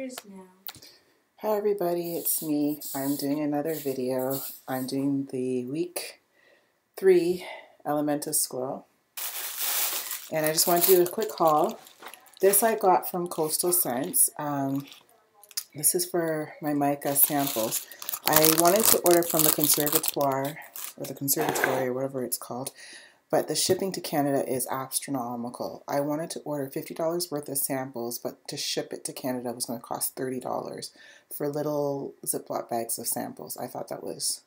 yours now. Hi everybody, it's me. I'm doing another video. I'm doing the week 3 Mica Swirl. And I just wanted to do a quick haul. This I got from Coastal Scents. This is for my mica samples. I wanted to order from the conservatoire, or the conservatory, or whatever it's called. But the shipping to Canada is astronomical. I wanted to order $50 worth of samples, but to ship it to Canada was going to cost $30 for little Ziploc bags of samples. I thought that was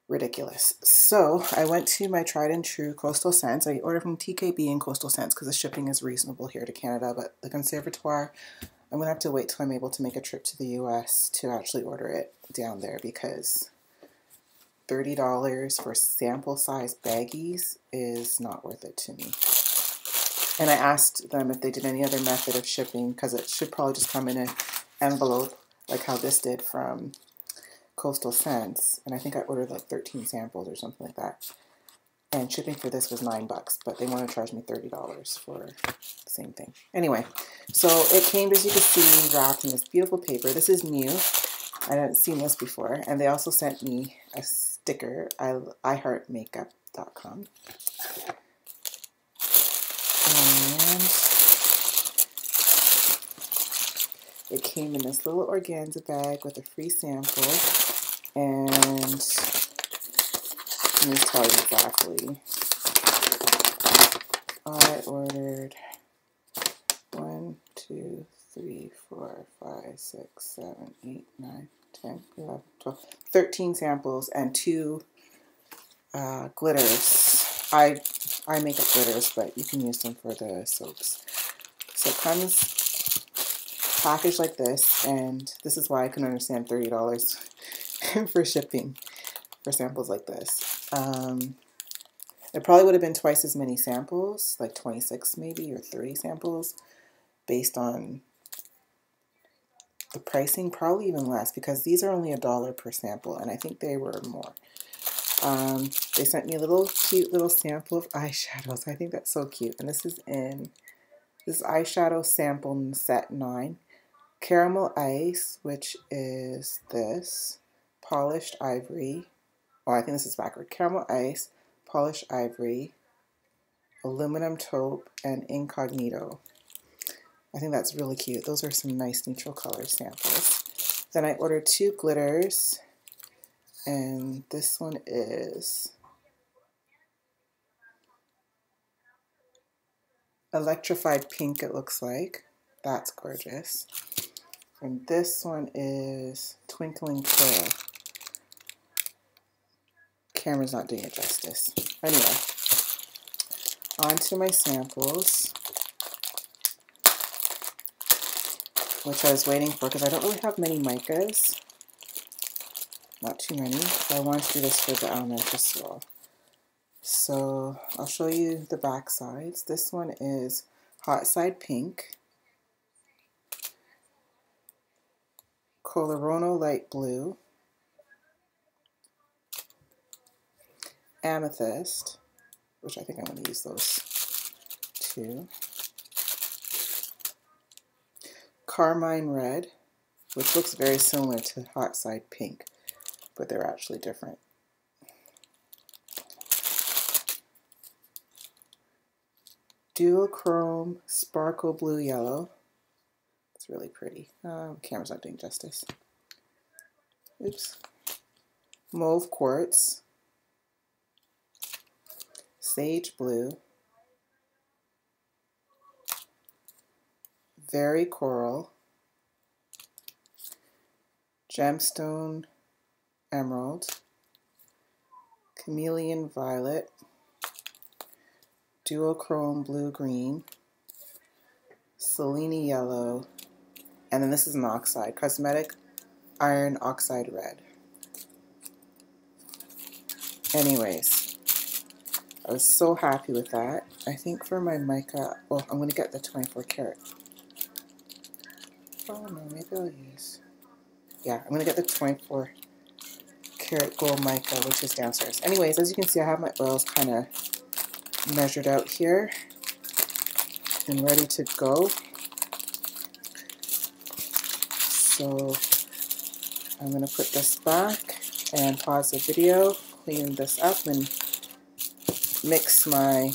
ridiculous. So I went to my tried and true Coastal Scents. I ordered from TKB and Coastal Scents because the shipping is reasonable here to Canada, but the conservatoire, I'm going to have to wait till I'm able to make a trip to the US to actually order it down there because $30 for sample size baggies is not worth it to me. And I asked them if they did any other method of shipping because it should probably just come in an envelope like how this did from Coastal Scents. And I think I ordered like 13 samples or something like that. And shipping for this was $9, but they want to charge me $30 for the same thing. Anyway, so it came, as you can see, wrapped in this beautiful paper. This is new. I hadn't seen this before. And they also sent me a sticker, iheartmakeup.com. And it came in this little organza bag with a free sample. And let me tell you exactly. I ordered 1, 2, 3, 4, 5, 6, 7, 8, 9, 10, 11, 12, 13 samples and 2 glitters. I make up glitters, but you can use them for the soaps. So it comes packaged like this, and this is why I couldn't understand $30 for shipping for samples like this. It probably would have been twice as many samples, like 26 maybe, or 30 samples, based on the pricing, probably even less, because these are only $1 per sample, and I think they were more. They sent me a cute little sample of eyeshadows. I think that's so cute. And this is eyeshadow sample set 9. Caramel Ice, which is this. Polished Ivory. Oh, I think this is backward. Caramel Ice, Polished Ivory, Aluminum Taupe, and Incognito. I think that's really cute. Those are some nice neutral color samples. Then I ordered 2 glitters. And this one is Electrified Pink, it looks like. That's gorgeous. And this one is Twinkling Pearl. Camera's not doing it justice. Anyway, on to my samples, which I was waiting for because I don't really have many micas. Not too many, but I wanted to do this for the Mica Swirl. So I'll show you the back sides. This one is Hot Side Pink, Colorono Light Blue, Amethyst, which I think I'm going to use those 2, Carmine Red, which looks very similar to Hot Side Pink, but they're actually different. Duochrome Sparkle Blue Yellow. It's really pretty. Camera's not doing justice. Oops. Mauve Quartz. Sage Blue. Very Coral. Gemstone Emerald. Chameleon Violet. Duochrome Blue Green, Selene Yellow, and then this is an oxide, Cosmetic Iron Oxide Red. Anyways, I was so happy with that. I think for my mica, well, I'm going to get the 24 karat. Oh no, maybe I'll use, yeah, I'm going to get the 24 karat gold mica, which is downstairs. Anyways, as you can see, I have my oils kind of measured out here and ready to go. So I'm going to put this back and pause the video, clean this up, and mix my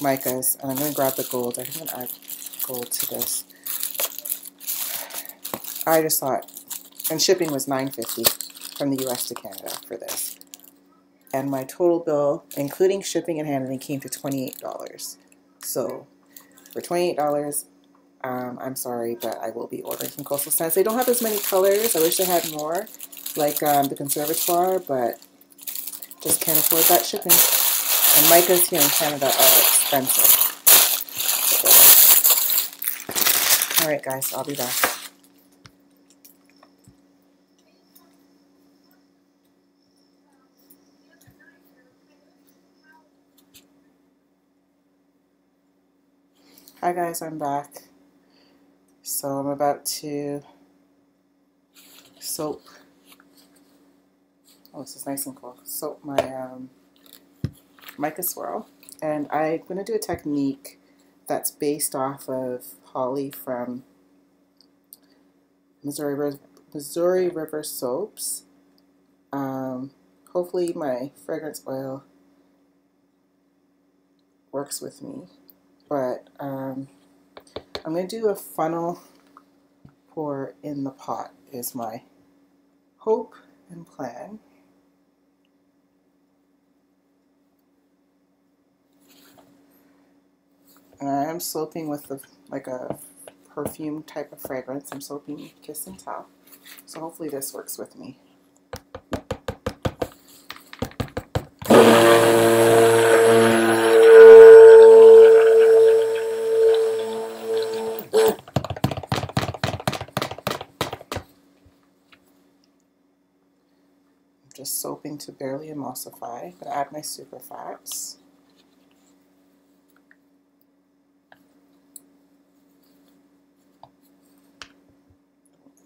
micas. And I'm going to grab the gold. I think I'm going to add gold to this. I just thought, and shipping was $9.50 from the US to Canada for this. And my total bill, including shipping and handling, came to $28. So for $28, I'm sorry, but I will be ordering from Coastal Scents. They don't have as many colors. I wish they had more, like the Conservatoire, but just can't afford that shipping. And micas here in Canada are expensive. Alright guys, I'll be back. Hi guys, I'm back. So I'm about to soap. Oh, this is nice and cool. Soap my Mica Swirl. And I'm going to do a technique that's based off of Holly from Missouri River Soaps. Hopefully my fragrance oil works with me. But I'm going to do a funnel pour in the pot is my hope and plan. And I am soaping with like a perfume type of fragrance. I'm soaping Kiss and Tell. So hopefully this works with me. Just soaping to barely emulsify. I'm going to add my super fats.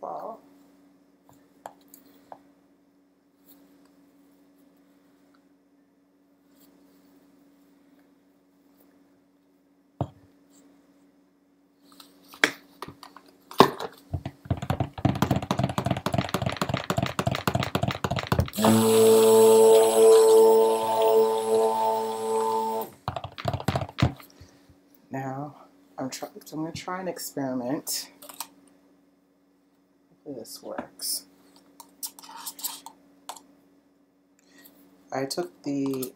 Fall. Now, I'm going to try an experiment. Hopefully this works. I took the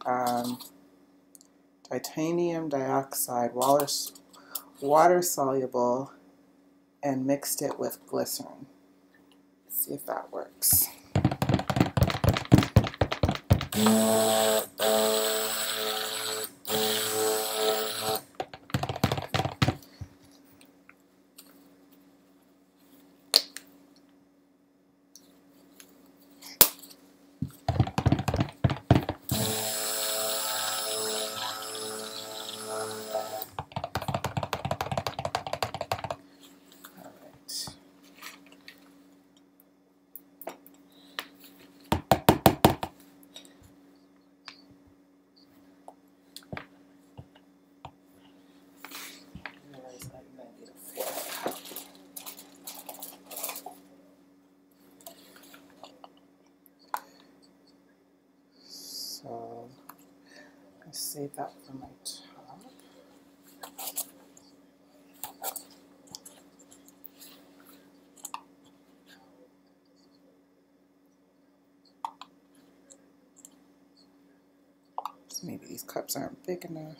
titanium dioxide water soluble and mixed it with glycerin. Let's see if that works. So I save that for my top. So maybe these cups aren't big enough.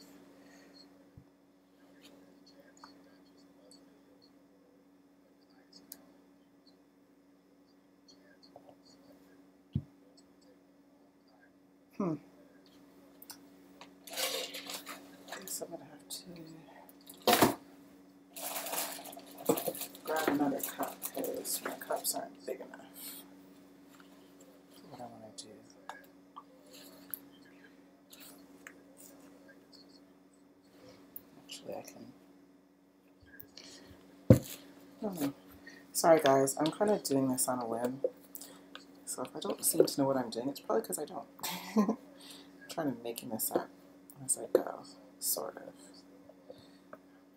I guess I'm gonna have to grab another cup because my cups aren't big enough. That's what I want to do. Actually, I can. Oh no. Sorry guys, I'm kind of doing this on a whim. So if I don't seem to know what I'm doing, it's probably because I don't. I'm trying to make this up as I go, sort of.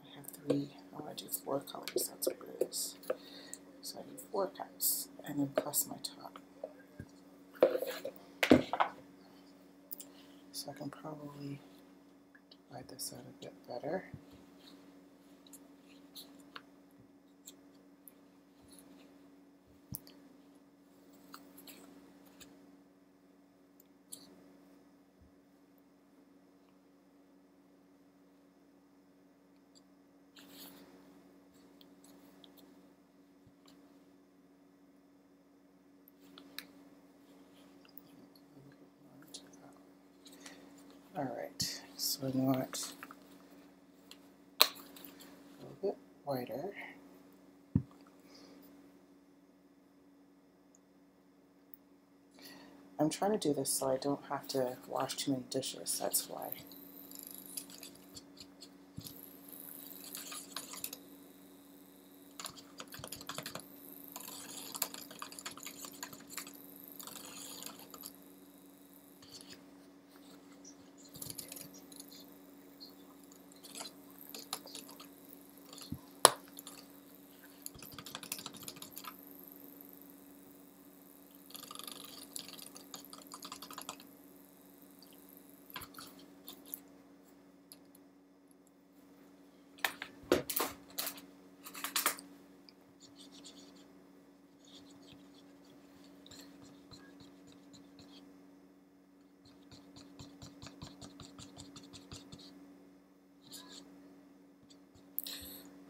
I have 3, I want to do 4 colors, that's what it is. So I do 4 cups, and then plus my top. So I can probably divide this out a bit better. All right, so I want a little bit whiter. I'm trying to do this so I don't have to wash too many dishes, that's why.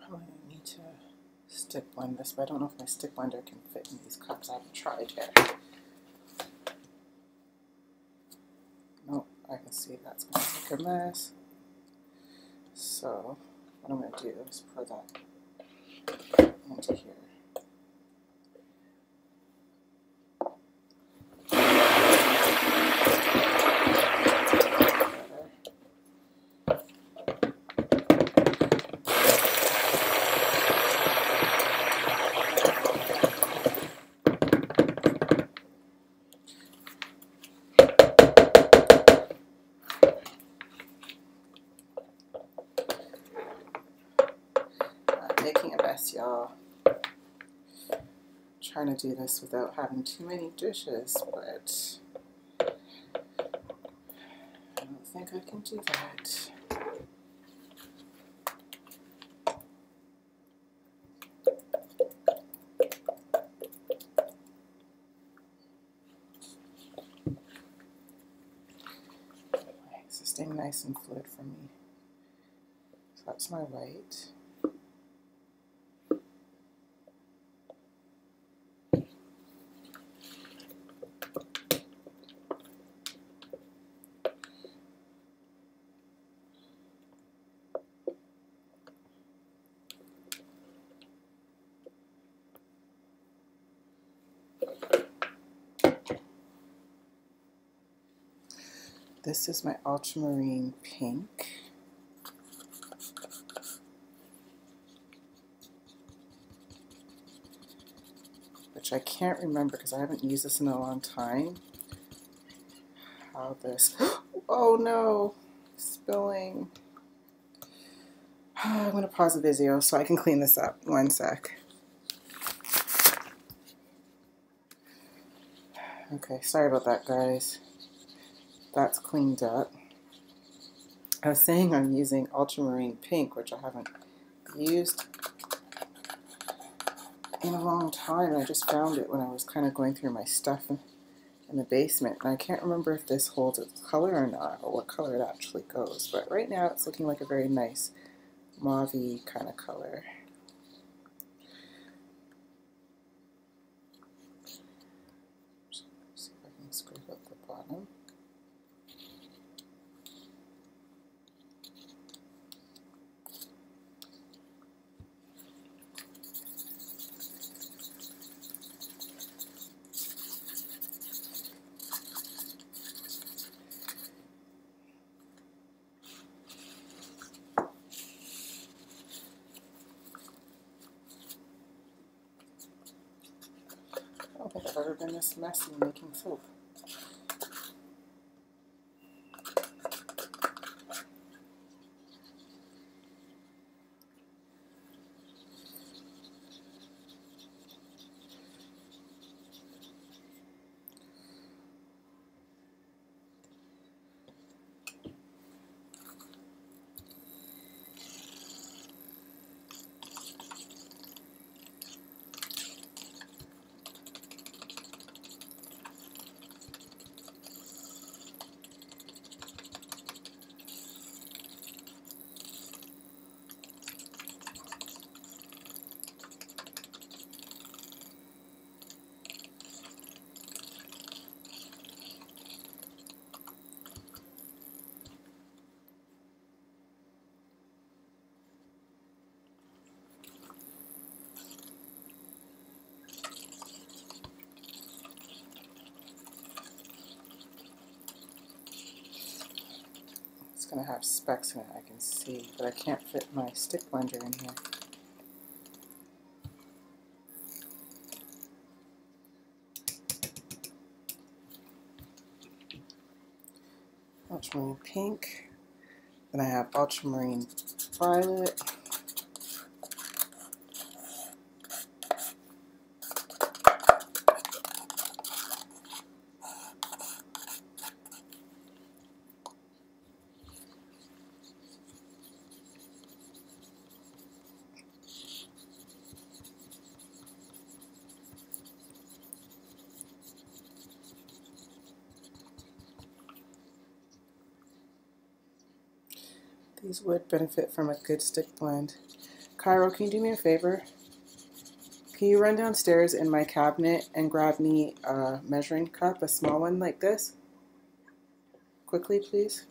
Probably need to stick blend this, but I don't know if my stick blender can fit in these cups. I haven't tried yet. Nope, I can see that's going to make a mess. So what I'm going to do is pour that into here. Making a mess, y'all. Trying to do this without having too many dishes, but I don't think I can do that. This is staying nice and fluid for me. So that's my white. This is my ultramarine pink. Which I can't remember because I haven't used this in a long time. How this, oh no, spilling. I'm gonna pause the video so I can clean this up. 1 sec. Okay, sorry about that, guys. That's cleaned up. I was saying I'm using ultramarine pink, which I haven't used in a long time. I just found it when I was kind of going through my stuff in the basement, and I can't remember if this holds its color or not, or what color it actually goes, but right now it's looking like a very nice mauve-y kind of color. See if I can scrape up the bottom. I don't think I've ever been this messy making soap. It's going to have specks in it, I can see, but I can't fit my stick blender in here. Ultramarine pink. Then I have ultramarine violet. These would benefit from a good stick blend. Cairo, can you do me a favor? Can you run downstairs in my cabinet and grab me a measuring cup, a small one like this? Quickly, please.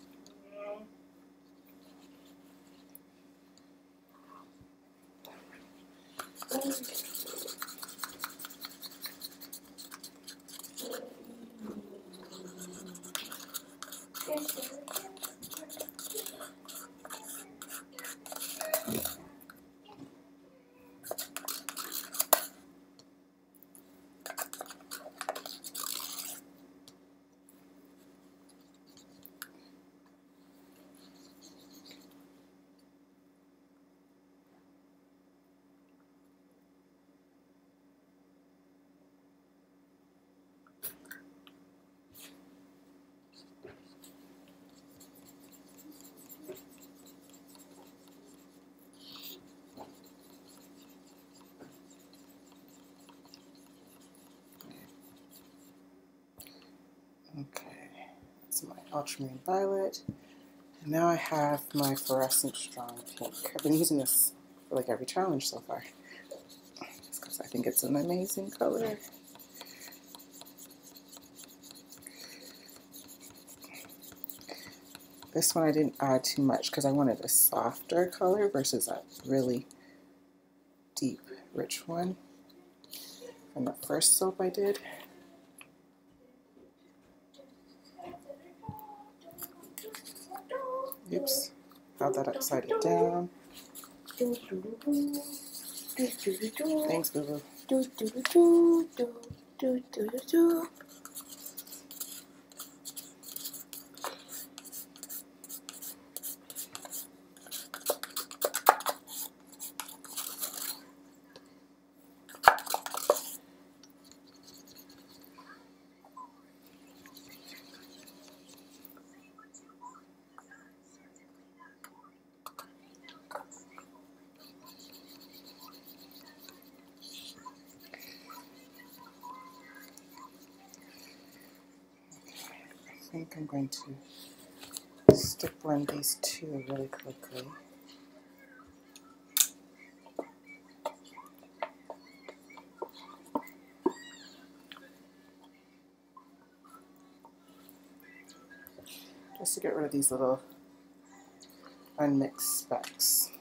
Okay, that's my ultramarine violet. And now I have my fluorescent strong pink. I've been using this for like every challenge so far. Just because I think it's an amazing color. This one I didn't add too much because I wanted a softer color versus that really deep, rich one from the first soap I did. Oops, held that upside down. Thanks, boo boo. I think I'm going to stick blend these two really quickly. Just to get rid of these little unmixed specks.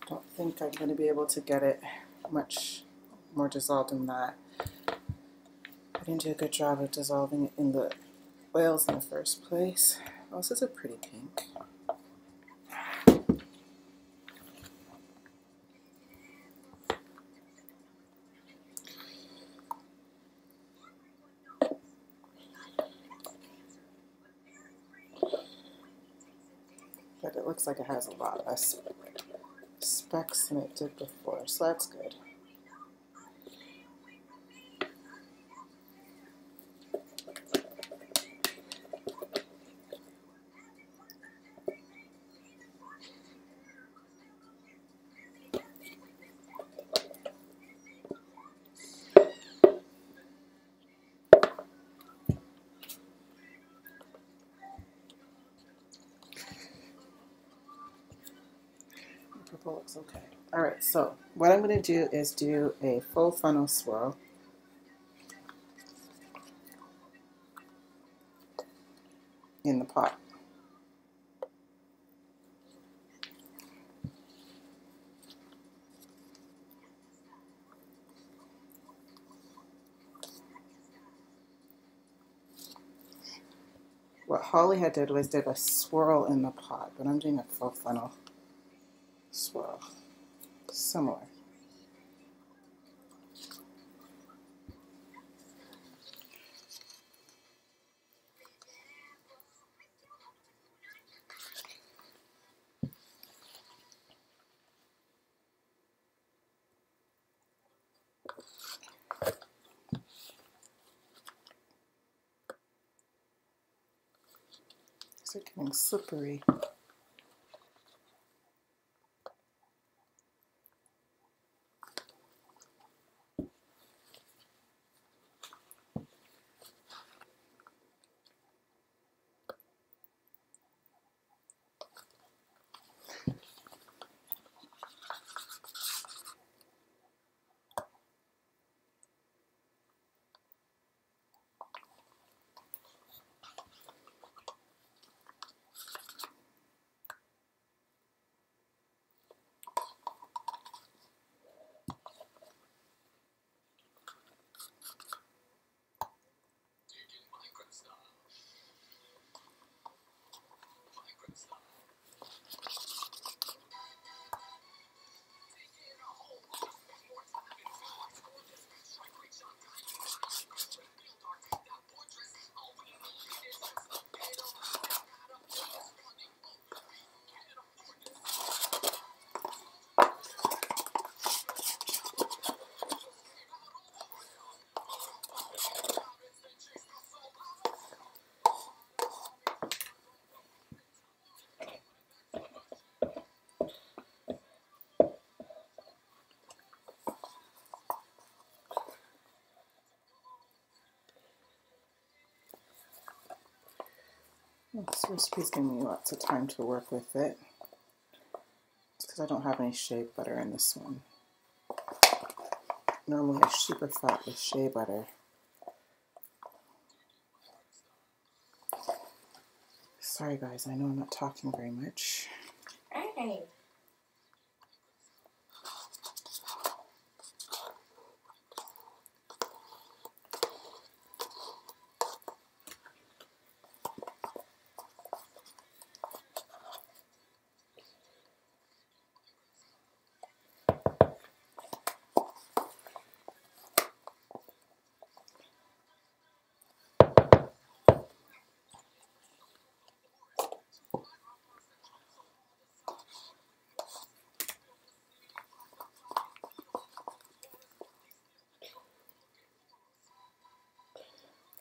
I think I'm going to be able to get it much more dissolved than that. I didn't do a good job of dissolving it in the oils in the first place. Oh, this is a pretty pink. But it looks like it has a lot less specks than it did before, so that's good. Purple looks okay. Alright, so what I'm going to do is do a full funnel swirl. In the pot. What Holly had did was did a swirl in the pot, but I'm doing a full funnel swirl. Similar. It's getting slippery. This recipe's giving me lots of time to work with it. It's because I don't have any shea butter in this one. Normally I super fat with shea butter. Sorry guys, I know I'm not talking very much. Hey.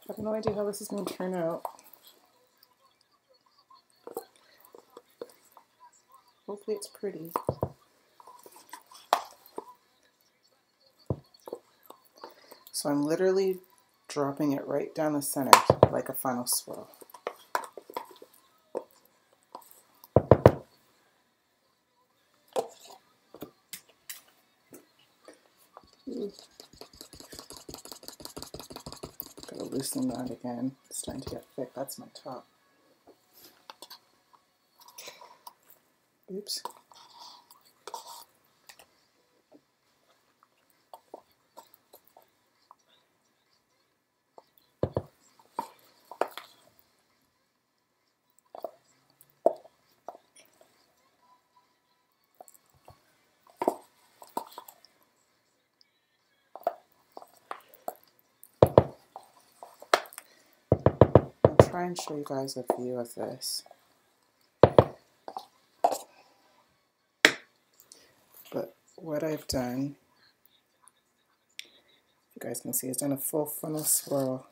I have no idea how this is going to turn out. Hopefully it's pretty. So I'm literally dropping it right down the center like a funnel swirl. Gotta loosen that again. It's starting to get thick. That's my top. Oops. I'll try and show you guys a view of this. But what I've done, you guys can see, is done a full funnel swirl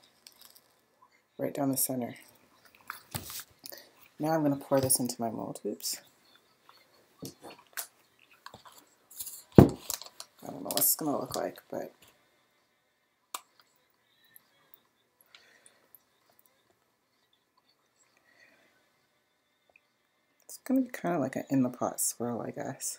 right down the center. Now I'm going to pour this into my mold. Oops. I don't know what it's going to look like, but it's going to be kind of like an in the pot swirl, I guess.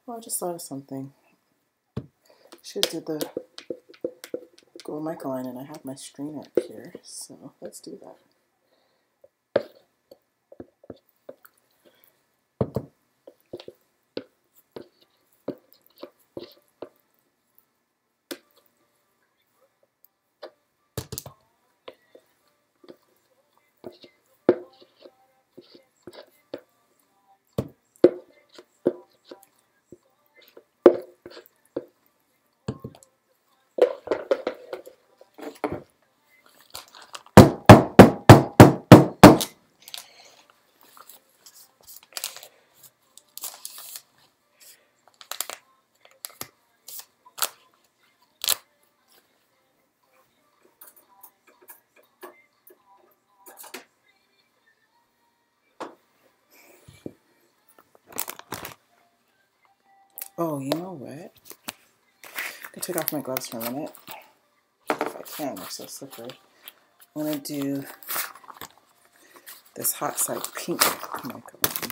Well, I just thought of something. Should do the gold mica line, and I have my strainer up here, so let's do that. Oh, you know what? I can take off my gloves for a minute. If I can, they're so slippery. I'm going to do this hot side pink mica line.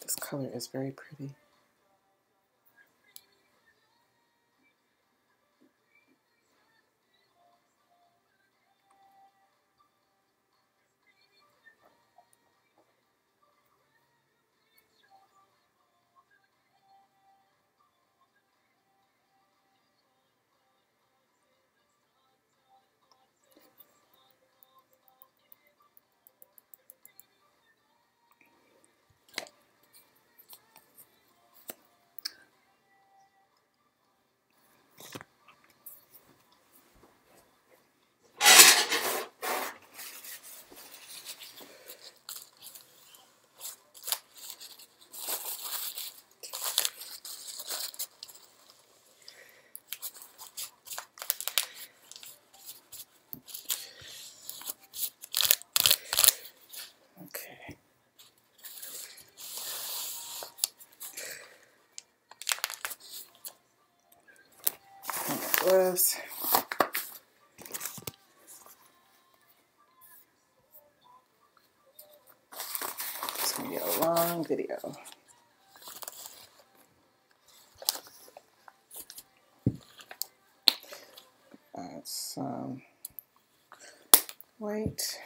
This color is very pretty. Okay. Gloves. It's going to be a long video. Add some white.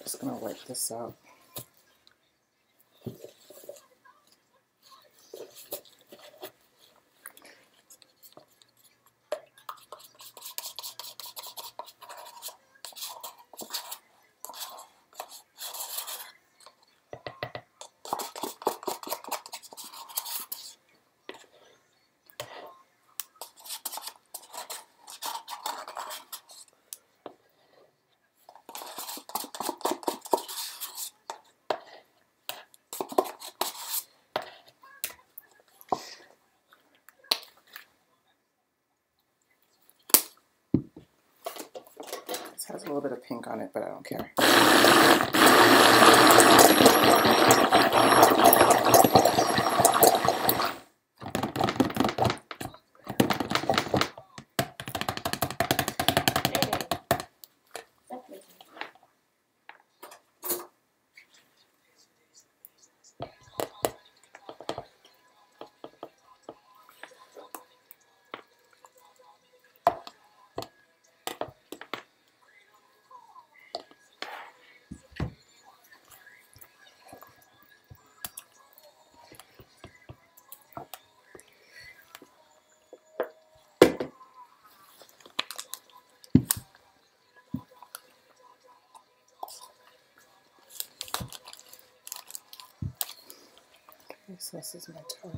Just going to wipe this out. This has a little bit of pink on it, but I don't care. So this is my top.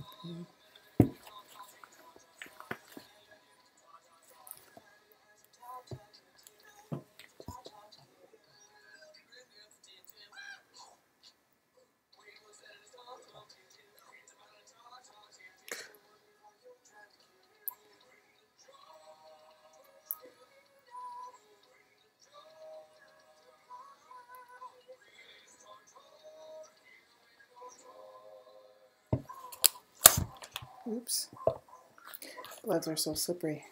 Oops. Gloves are so slippery.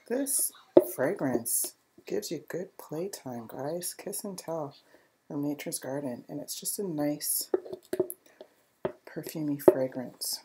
This fragrance gives you good playtime, guys. Kiss and Tell from Nature's Garden, and it's just a nice perfumey fragrance.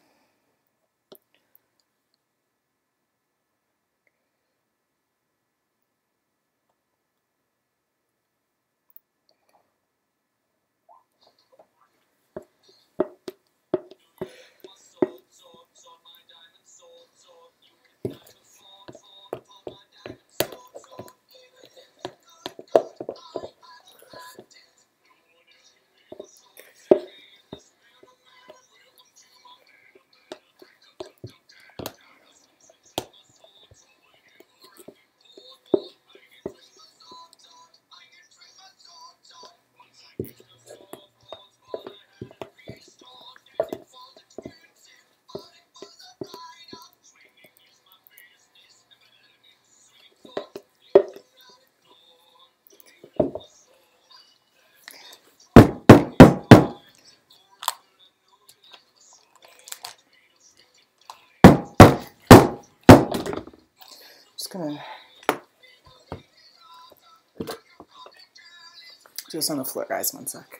Just gonna do this on the floor, guys. One sec.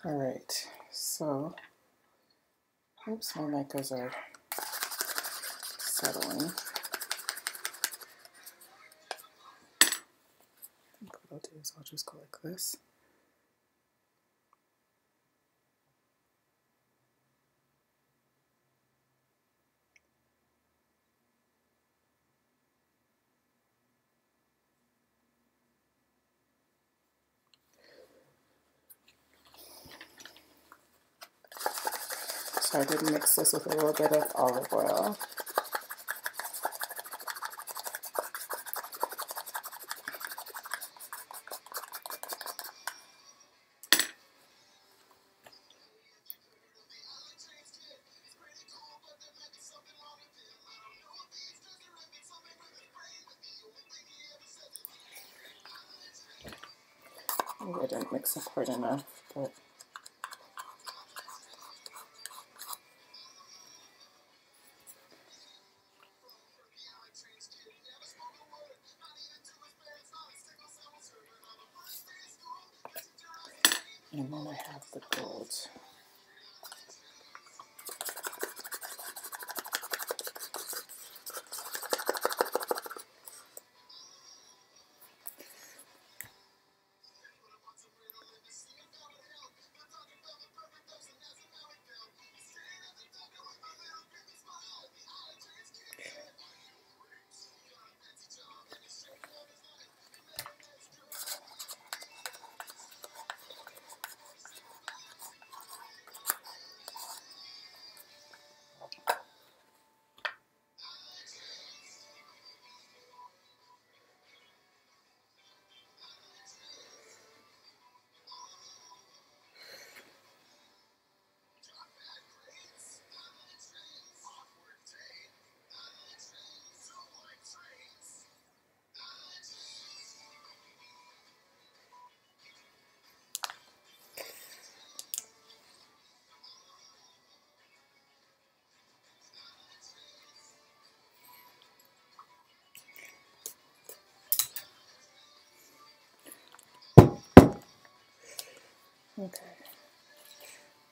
All right, so, oops, my micas are settling. I think what I'll do is I'll just go like this. So I did mix this with a little bit of olive oil. Maybe I didn't mix it quite enough, but and then I have the gold.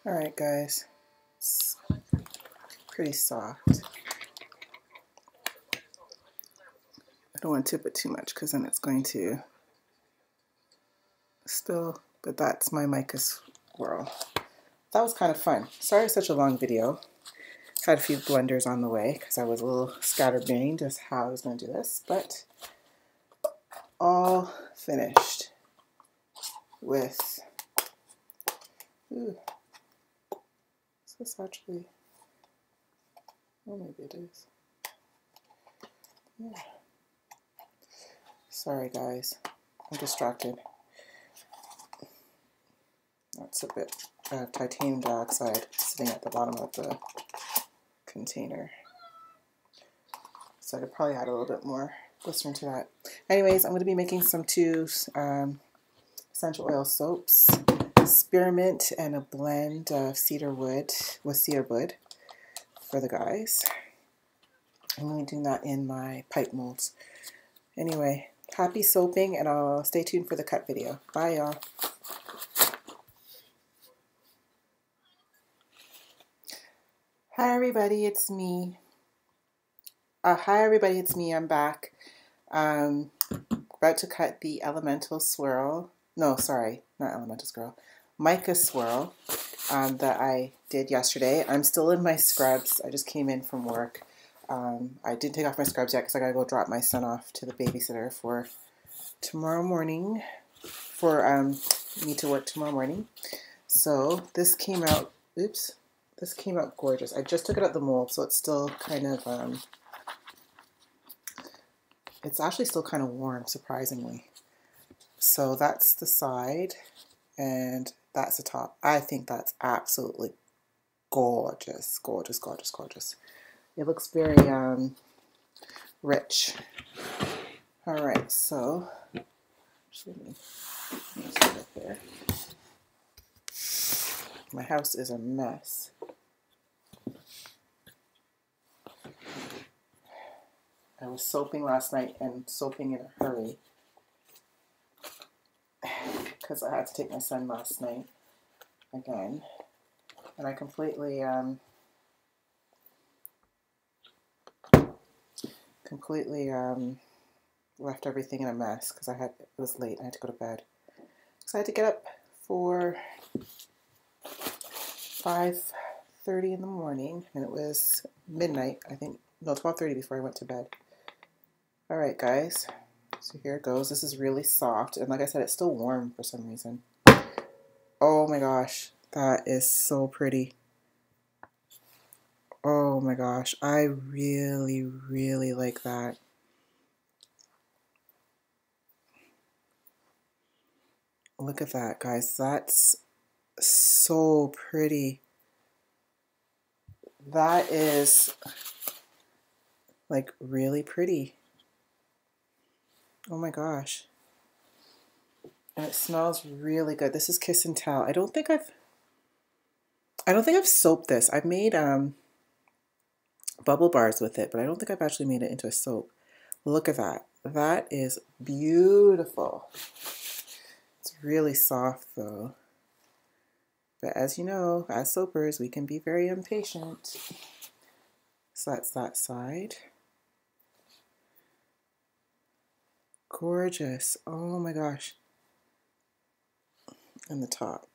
Alright guys, it's pretty soft. I don't want to tip it too much because then it's going to spill, but that's my Mica Swirl. That was kind of fun. Sorry it's such a long video. Had a few blunders on the way because I was a little scatterbrained as how I was going to do this, but all finished with, ooh, is this actually, oh maybe it is, yeah. Sorry guys, I'm distracted. That's a bit of titanium dioxide sitting at the bottom of the container. So I could probably add a little bit more glycerin to that. Anyways, I'm going to be making some two essential oil soaps, spearmint and a blend of cedar wood with cedar wood for the guys. I'm going to be doing that in my pipe molds. Anyway, happy soaping, and I'll stay tuned for the cut video. Bye y'all. Hi everybody, it's me. I'm back. About to cut the elemental swirl. No, sorry, not elemental swirl. Mica Swirl that I did yesterday. I'm still in my scrubs. I just came in from work. I didn't take off my scrubs yet because I gotta go drop my son off to the babysitter for tomorrow morning. For me to work tomorrow morning. So this came out. Oops. This came out gorgeous. I just took it out the mold, so it's still kind of, it's actually still kind of warm, surprisingly. So that's the side, and that's the top. I think that's absolutely gorgeous, gorgeous, gorgeous, gorgeous. It looks very rich. All right, so just let me put it there. My house is a mess. I was soaping last night and soaping in a hurry because I had to take my son last night again, and I completely left everything in a mess because it was late and I had to go to bed. So I had to get up for 5:30 in the morning, and it was midnight, I think, no, 12:30 before I went to bed. All right, guys, so here it goes. This is really soft, and like I said, it's still warm for some reason. Oh my gosh, that is so pretty. Oh my gosh, I really, really like that. Look at that, guys. That's so pretty. That is like really pretty. Oh my gosh. And it smells really good. This is Kiss and Tell. I don't think I've soaped this. I've made bubble bars with it, but I don't think I've actually made it into a soap. Look at that. That is beautiful. It's really soft though. But as you know, as soapers, we can be very impatient. So that's that side. Gorgeous. Oh my gosh. And the top.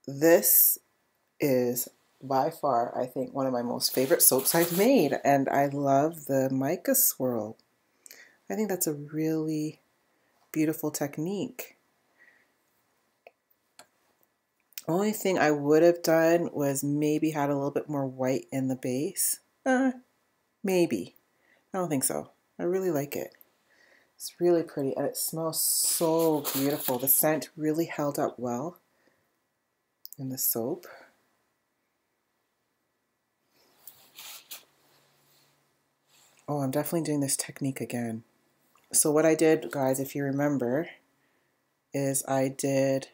This is by far, I think, one of my most favorite soaps I've made, and I love the Mica Swirl. I think that's a really beautiful technique. Only thing I would have done was maybe had a little bit more white in the base. Maybe. I don't think so. I really like it. It's really pretty, and it smells so beautiful. The scent really held up well in the soap. Oh, I'm definitely doing this technique again. So what I did, guys, if you remember, is I did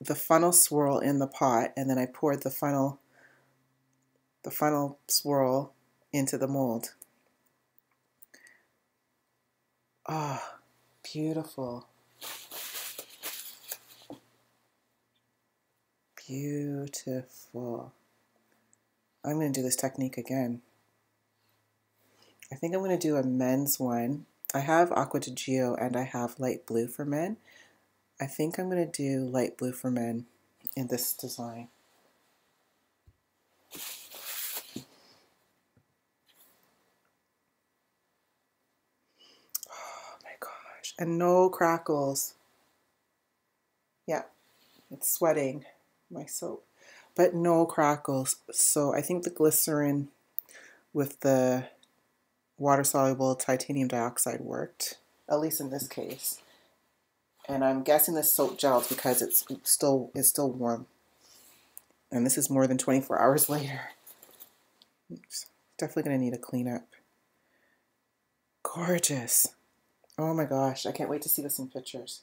the funnel swirl in the pot, and then I poured the funnel swirl into the mold. Ah, oh, beautiful. Beautiful. I'm going to do this technique again. I think I'm going to do a men's one. I have Aqua di Gio and I have light blue for men. I think I'm going to do light blue for men in this design. Oh my gosh. And no crackles. Yeah, it's sweating, my soap. But no crackles. So I think the glycerin with the water-soluble titanium dioxide worked, at least in this case. And I'm guessing this soap gels because it's still warm. And this is more than 24 hours later. Oops. Definitely going to need a cleanup. Gorgeous. Oh my gosh, I can't wait to see this in pictures.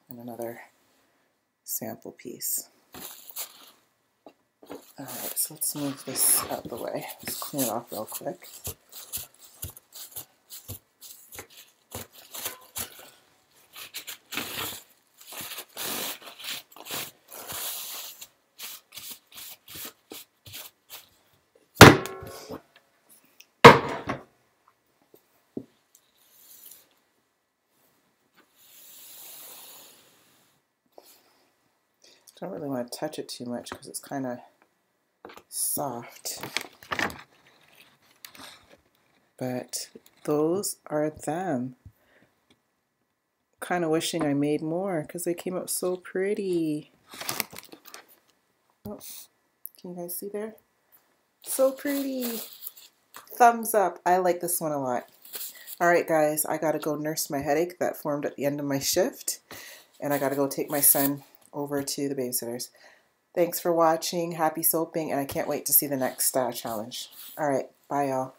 And another sample piece. Alright, so let's move this out of the way. Let's clean it off real quick. Don't really want to touch it too much because it's kind of soft. But those are them. Kind of wishing I made more because they came out so pretty. Oh, can you guys see there? So pretty. Thumbs up. I like this one a lot. All right, guys, I got to go nurse my headache that formed at the end of my shift. And I got to go take my son over to the babysitters. Thanks for watching. Happy soaping, and I can't wait to see the next challenge. All right, bye, y'all.